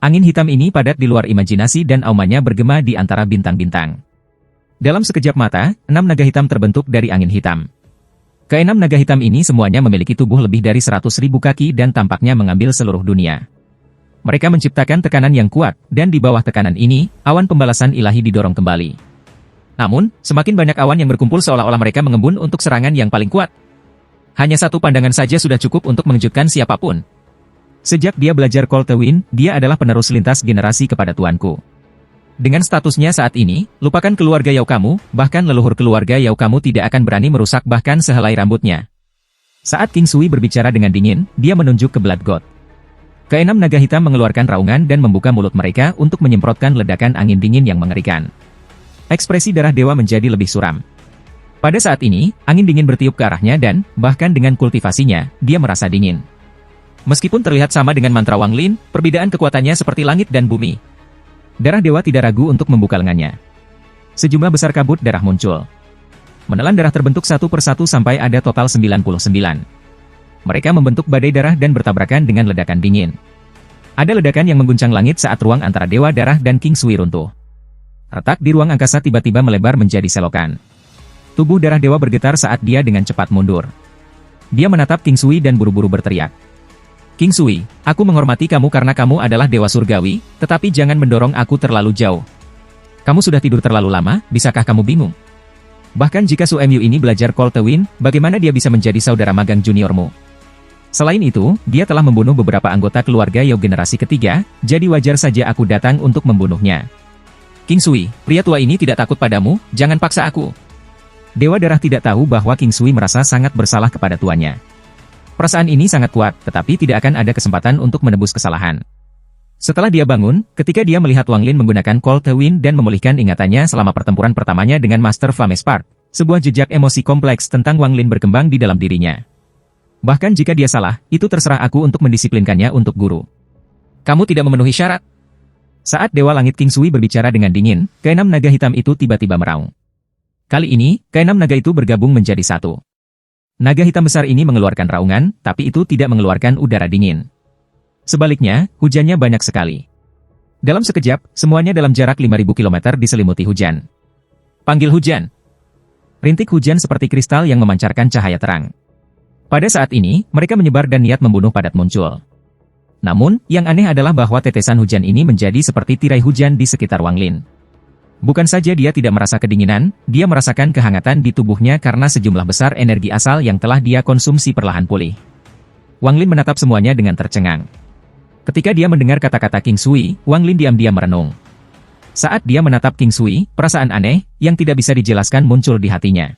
Angin hitam ini padat di luar imajinasi dan aumannya bergema di antara bintang-bintang. Dalam sekejap mata, 6 naga hitam terbentuk dari angin hitam. Keenam naga hitam ini semuanya memiliki tubuh lebih dari 100.000 kaki dan tampaknya mengambil seluruh dunia. Mereka menciptakan tekanan yang kuat, dan di bawah tekanan ini, awan pembalasan ilahi didorong kembali. Namun, semakin banyak awan yang berkumpul seolah-olah mereka mengembun untuk serangan yang paling kuat. Hanya satu pandangan saja sudah cukup untuk mengejutkan siapapun. Sejak dia belajar Call the Wind, dia adalah penerus lintas generasi kepada tuanku. Dengan statusnya saat ini, lupakan keluarga Yao kamu, bahkan leluhur keluarga Yao kamu tidak akan berani merusak bahkan sehelai rambutnya. Saat King Sui berbicara dengan dingin, dia menunjuk ke Blood God. Keenam naga hitam mengeluarkan raungan dan membuka mulut mereka untuk menyemprotkan ledakan angin dingin yang mengerikan. Ekspresi darah dewa menjadi lebih suram. Pada saat ini, angin dingin bertiup ke arahnya dan, bahkan dengan kultivasinya, dia merasa dingin. Meskipun terlihat sama dengan mantra Wang Lin, perbedaan kekuatannya seperti langit dan bumi. Darah dewa tidak ragu untuk membuka lengannya. Sejumlah besar kabut darah muncul. Menelan darah terbentuk satu persatu sampai ada total 99. Mereka membentuk badai darah dan bertabrakan dengan ledakan dingin. Ada ledakan yang mengguncang langit saat ruang antara Dewa Darah dan King Sui runtuh. Retak di ruang angkasa tiba-tiba melebar menjadi selokan. Tubuh darah dewa bergetar saat dia dengan cepat mundur. Dia menatap King Sui dan buru-buru berteriak. King Sui, aku menghormati kamu karena kamu adalah dewa surgawi, tetapi jangan mendorong aku terlalu jauh. Kamu sudah tidur terlalu lama, bisakah kamu bingung? Bahkan jika Su Mu ini belajar Call the Wind, bagaimana dia bisa menjadi saudara magang juniormu? Selain itu, dia telah membunuh beberapa anggota keluarga Yao generasi ketiga, jadi wajar saja aku datang untuk membunuhnya. King Sui, pria tua ini tidak takut padamu, jangan paksa aku. Dewa Darah tidak tahu bahwa King Sui merasa sangat bersalah kepada tuannya. Perasaan ini sangat kuat, tetapi tidak akan ada kesempatan untuk menebus kesalahan. Setelah dia bangun, ketika dia melihat Wang Lin menggunakan Call the Wind dan memulihkan ingatannya selama pertempuran pertamanya dengan Master Flames Spark, sebuah jejak emosi kompleks tentang Wang Lin berkembang di dalam dirinya. Bahkan jika dia salah, itu terserah aku untuk mendisiplinkannya untuk guru. Kamu tidak memenuhi syarat. Saat Dewa Langit King Sui berbicara dengan dingin, keenam naga hitam itu tiba-tiba meraung. Kali ini, keenam naga itu bergabung menjadi satu. Naga hitam besar ini mengeluarkan raungan, tapi itu tidak mengeluarkan udara dingin. Sebaliknya, hujannya banyak sekali. Dalam sekejap, semuanya dalam jarak 5.000 km diselimuti hujan. Panggil hujan. Rintik hujan seperti kristal yang memancarkan cahaya terang. Pada saat ini, mereka menyebar dan niat membunuh padat muncul. Namun, yang aneh adalah bahwa tetesan hujan ini menjadi seperti tirai hujan di sekitar Wang Lin. Bukan saja dia tidak merasa kedinginan, dia merasakan kehangatan di tubuhnya karena sejumlah besar energi asal yang telah dia konsumsi perlahan pulih. Wang Lin menatap semuanya dengan tercengang. Ketika dia mendengar kata-kata King Sui, Wang Lin diam-diam merenung. Saat dia menatap King Sui, perasaan aneh, yang tidak bisa dijelaskan muncul di hatinya.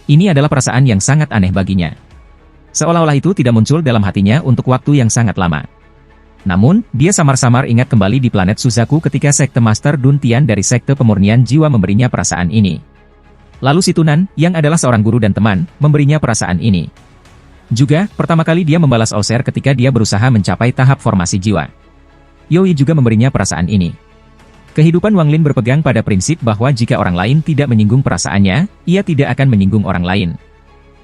Ini adalah perasaan yang sangat aneh baginya. Seolah-olah itu tidak muncul dalam hatinya untuk waktu yang sangat lama. Namun, dia samar-samar ingat kembali di planet Suzaku ketika Sekte Master Dun Tian dari Sekte Pemurnian Jiwa memberinya perasaan ini. Lalu si Tunan, yang adalah seorang guru dan teman, memberinya perasaan ini. Juga, pertama kali dia membalas Olser ketika dia berusaha mencapai tahap formasi jiwa. Yoi juga memberinya perasaan ini. Kehidupan Wang Lin berpegang pada prinsip bahwa jika orang lain tidak menyinggung perasaannya, ia tidak akan menyinggung orang lain.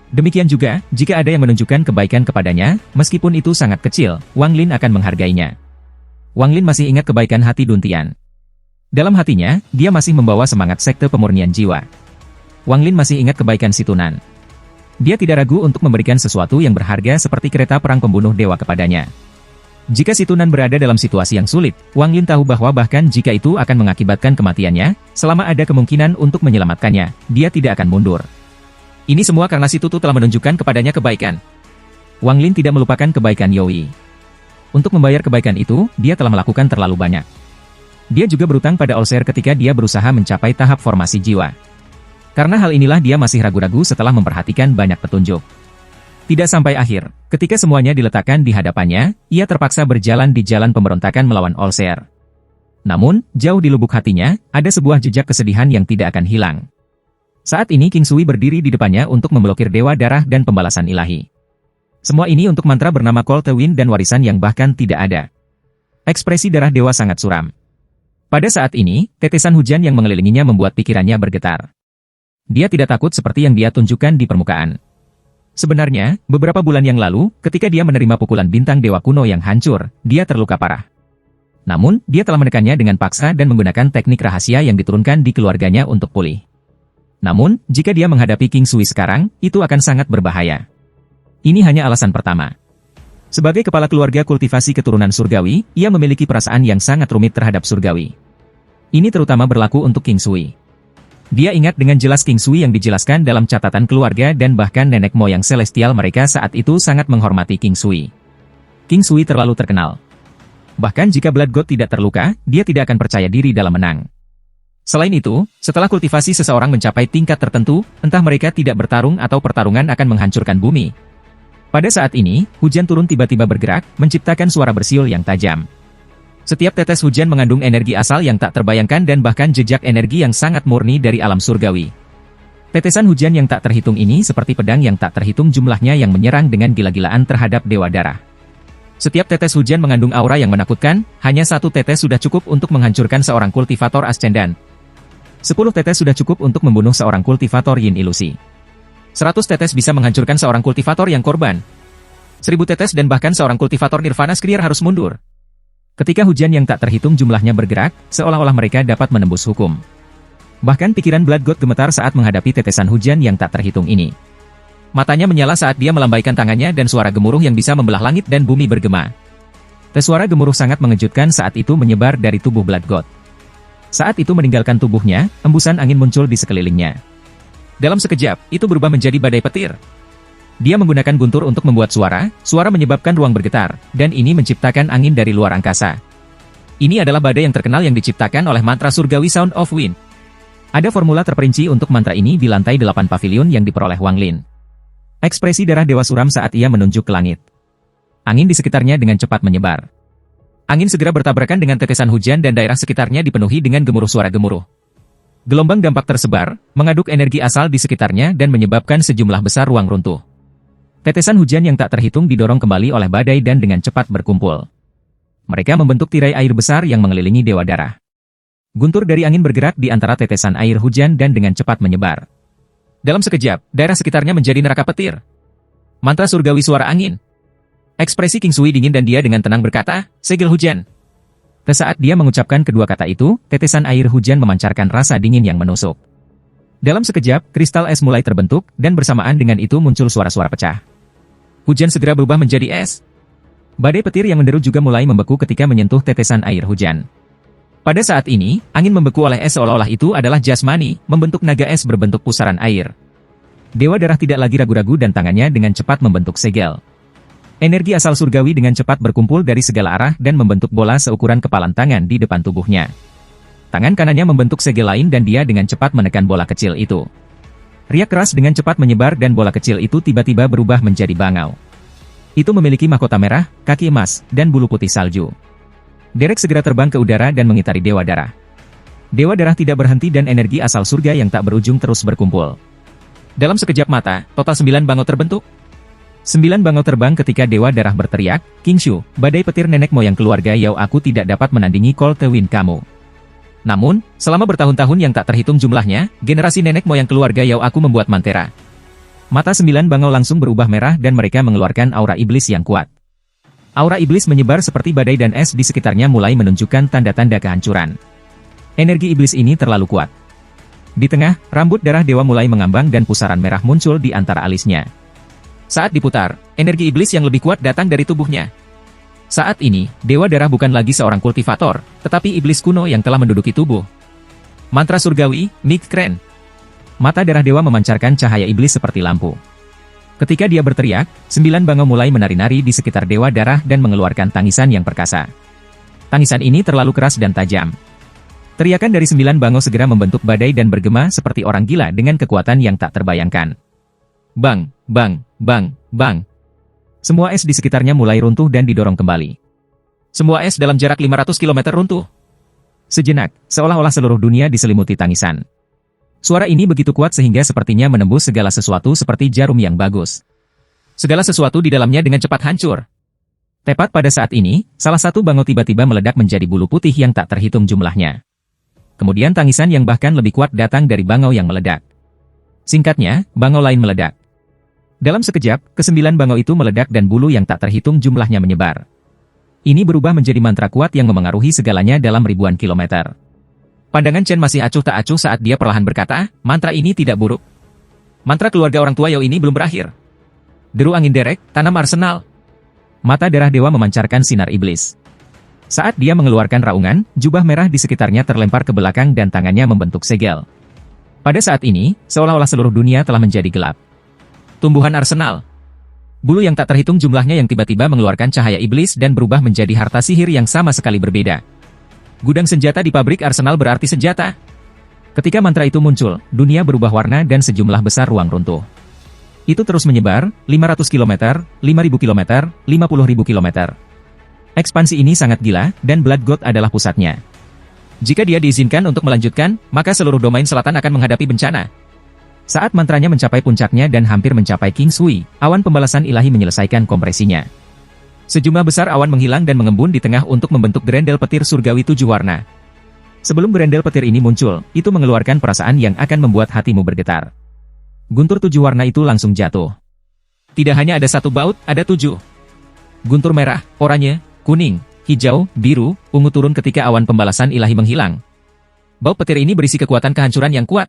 Demikian juga, jika ada yang menunjukkan kebaikan kepadanya, meskipun itu sangat kecil, Wang Lin akan menghargainya. Wang Lin masih ingat kebaikan hati Dun Tian. Dalam hatinya, dia masih membawa semangat Sekte Pemurnian Jiwa. Wang Lin masih ingat kebaikan si Tunan. Dia tidak ragu untuk memberikan sesuatu yang berharga seperti kereta perang pembunuh dewa kepadanya. Jika si Tunan berada dalam situasi yang sulit, Wang Lin tahu bahwa bahkan jika itu akan mengakibatkan kematiannya, selama ada kemungkinan untuk menyelamatkannya, dia tidak akan mundur. Ini semua karena si Tutu telah menunjukkan kepadanya kebaikan. Wang Lin tidak melupakan kebaikan Yoi. Untuk membayar kebaikan itu, dia telah melakukan terlalu banyak. Dia juga berutang pada Olser ketika dia berusaha mencapai tahap formasi jiwa. Karena hal inilah dia masih ragu-ragu setelah memperhatikan banyak petunjuk. Tidak sampai akhir, ketika semuanya diletakkan di hadapannya, ia terpaksa berjalan di jalan pemberontakan melawan Olser. Namun, jauh di lubuk hatinya, ada sebuah jejak kesedihan yang tidak akan hilang. Saat ini King Sui berdiri di depannya untuk memblokir Dewa Darah dan pembalasan ilahi. Semua ini untuk mantra bernama Call the Wind dan warisan yang bahkan tidak ada. Ekspresi darah dewa sangat suram. Pada saat ini, tetesan hujan yang mengelilinginya membuat pikirannya bergetar. Dia tidak takut seperti yang dia tunjukkan di permukaan. Sebenarnya, beberapa bulan yang lalu, ketika dia menerima pukulan bintang dewa kuno yang hancur, dia terluka parah. Namun, dia telah menekannya dengan paksa dan menggunakan teknik rahasia yang diturunkan di keluarganya untuk pulih. Namun, jika dia menghadapi King Sui sekarang, itu akan sangat berbahaya. Ini hanya alasan pertama. Sebagai kepala keluarga kultivasi keturunan surgawi, ia memiliki perasaan yang sangat rumit terhadap surgawi. Ini terutama berlaku untuk King Sui. Dia ingat dengan jelas King Sui yang dijelaskan dalam catatan keluarga dan bahkan nenek moyang celestial mereka saat itu sangat menghormati King Sui. King Sui terlalu terkenal. Bahkan jika Blood God tidak terluka, dia tidak akan percaya diri dalam menang. Selain itu, setelah kultivasi seseorang mencapai tingkat tertentu, entah mereka tidak bertarung atau pertarungan akan menghancurkan bumi. Pada saat ini, hujan turun tiba-tiba bergerak, menciptakan suara bersiul yang tajam. Setiap tetes hujan mengandung energi asal yang tak terbayangkan dan bahkan jejak energi yang sangat murni dari alam surgawi. Tetesan hujan yang tak terhitung ini seperti pedang yang tak terhitung jumlahnya yang menyerang dengan gila-gilaan terhadap Dewa Darah. Setiap tetes hujan mengandung aura yang menakutkan, hanya satu tetes sudah cukup untuk menghancurkan seorang kultivator ascendan. 10 tetes sudah cukup untuk membunuh seorang kultivator yin ilusi. 100 tetes bisa menghancurkan seorang kultivator yang korban. 1000 tetes dan bahkan seorang kultivator nirvana skrier harus mundur. Ketika hujan yang tak terhitung jumlahnya bergerak, seolah-olah mereka dapat menembus hukum. Bahkan pikiran Blood God gemetar saat menghadapi tetesan hujan yang tak terhitung ini. Matanya menyala saat dia melambaikan tangannya dan suara gemuruh yang bisa membelah langit dan bumi bergema. Suara gemuruh sangat mengejutkan saat itu menyebar dari tubuh Blood God. Saat itu meninggalkan tubuhnya, embusan angin muncul di sekelilingnya. Dalam sekejap, itu berubah menjadi badai petir. Dia menggunakan guntur untuk membuat suara menyebabkan ruang bergetar, dan ini menciptakan angin dari luar angkasa. Ini adalah badai yang terkenal yang diciptakan oleh mantra surgawi Sound of Wind. Ada formula terperinci untuk mantra ini di lantai 8 pavilion yang diperoleh Wang Lin. Ekspresi darah Dewa Suram saat ia menunjuk ke langit. Angin di sekitarnya dengan cepat menyebar. Angin segera bertabrakan dengan tetesan hujan dan daerah sekitarnya dipenuhi dengan gemuruh suara gemuruh. Gelombang dampak tersebar, mengaduk energi asal di sekitarnya dan menyebabkan sejumlah besar ruang runtuh. Tetesan hujan yang tak terhitung didorong kembali oleh badai dan dengan cepat berkumpul. Mereka membentuk tirai air besar yang mengelilingi Dewa Darah. Guntur dari angin bergerak di antara tetesan air hujan dan dengan cepat menyebar. Dalam sekejap, daerah sekitarnya menjadi neraka petir. Mantra surgawi suara angin. Ekspresi King Sui dingin dan dia dengan tenang berkata, "Segel hujan." Saat dia mengucapkan kedua kata itu, tetesan air hujan memancarkan rasa dingin yang menusuk. Dalam sekejap, kristal es mulai terbentuk, dan bersamaan dengan itu muncul suara-suara pecah. Hujan segera berubah menjadi es. Badai petir yang menderu juga mulai membeku ketika menyentuh tetesan air hujan. Pada saat ini, angin membeku oleh es seolah-olah itu adalah jasmani, membentuk naga es berbentuk pusaran air. Dewa Darah tidak lagi ragu-ragu dan tangannya dengan cepat membentuk segel. Energi asal surgawi dengan cepat berkumpul dari segala arah dan membentuk bola seukuran kepalan tangan di depan tubuhnya. Tangan kanannya membentuk segel lain dan dia dengan cepat menekan bola kecil itu. Riak keras dengan cepat menyebar dan bola kecil itu tiba-tiba berubah menjadi bangau. Itu memiliki mahkota merah, kaki emas, dan bulu putih salju. Derek segera terbang ke udara dan mengitari Dewa Darah. Dewa Darah tidak berhenti dan energi asal surga yang tak berujung terus berkumpul. Dalam sekejap mata, total 9 bangau terbentuk. 9 bangau terbang ketika Dewa Darah berteriak, "King Shu, badai petir nenek moyang keluarga Yao aku tidak dapat menandingi Cold Wind kamu." Namun, selama bertahun-tahun yang tak terhitung jumlahnya, generasi nenek moyang keluarga Yao aku membuat mantera. Mata 9 bangau langsung berubah merah dan mereka mengeluarkan aura iblis yang kuat. Aura iblis menyebar seperti badai dan es di sekitarnya mulai menunjukkan tanda-tanda kehancuran. Energi iblis ini terlalu kuat. Di tengah, rambut darah dewa mulai mengambang dan pusaran merah muncul di antara alisnya. Saat diputar, energi iblis yang lebih kuat datang dari tubuhnya. Saat ini, Dewa Darah bukan lagi seorang kultivator, tetapi iblis kuno yang telah menduduki tubuh. Mantra surgawi, Mikren. Mata darah dewa memancarkan cahaya iblis seperti lampu. Ketika dia berteriak, 9 bangau mulai menari-nari di sekitar Dewa Darah dan mengeluarkan tangisan yang perkasa. Tangisan ini terlalu keras dan tajam. Teriakan dari 9 bangau segera membentuk badai dan bergema seperti orang gila dengan kekuatan yang tak terbayangkan. Bang, bang, bang, bang. Semua es di sekitarnya mulai runtuh dan didorong kembali. Semua es dalam jarak 500 km runtuh. Sejenak, seolah-olah seluruh dunia diselimuti tangisan. Suara ini begitu kuat sehingga sepertinya menembus segala sesuatu seperti jarum yang bagus. Segala sesuatu di dalamnya dengan cepat hancur. Tepat pada saat ini, salah satu bangau tiba-tiba meledak menjadi bulu putih yang tak terhitung jumlahnya. Kemudian tangisan yang bahkan lebih kuat datang dari bangau yang meledak. Singkatnya, bangau lain meledak. Dalam sekejap, ke-9 bangau itu meledak dan bulu yang tak terhitung jumlahnya menyebar. Ini berubah menjadi mantra kuat yang memengaruhi segalanya dalam ribuan kilometer. Pandangan Chen masih acuh tak acuh saat dia perlahan berkata, mantra ini tidak buruk. Mantra keluarga orang tua Yao ini belum berakhir. Deru angin derek, tanam arsenal. Mata darah dewa memancarkan sinar iblis. Saat dia mengeluarkan raungan, jubah merah di sekitarnya terlempar ke belakang dan tangannya membentuk segel. Pada saat ini, seolah-olah seluruh dunia telah menjadi gelap. Tumbuhan arsenal. Bulu yang tak terhitung jumlahnya yang tiba-tiba mengeluarkan cahaya iblis dan berubah menjadi harta sihir yang sama sekali berbeda. Gudang senjata di pabrik arsenal berarti senjata. Ketika mantra itu muncul, dunia berubah warna dan sejumlah besar ruang runtuh. Itu terus menyebar, 500 km, 5.000 km, 50.000 km. Ekspansi ini sangat gila, dan Blood God adalah pusatnya. Jika dia diizinkan untuk melanjutkan, maka seluruh domain selatan akan menghadapi bencana. Saat mantranya mencapai puncaknya dan hampir mencapai King Sui, awan pembalasan ilahi menyelesaikan kompresinya. Sejumlah besar awan menghilang dan mengembun di tengah untuk membentuk gerendel petir surgawi 7 warna. Sebelum gerendel petir ini muncul, itu mengeluarkan perasaan yang akan membuat hatimu bergetar. Guntur 7 warna itu langsung jatuh. Tidak hanya ada satu baut, ada 7. Guntur merah, oranye, kuning, hijau, biru, ungu turun ketika awan pembalasan ilahi menghilang. Baut petir ini berisi kekuatan kehancuran yang kuat.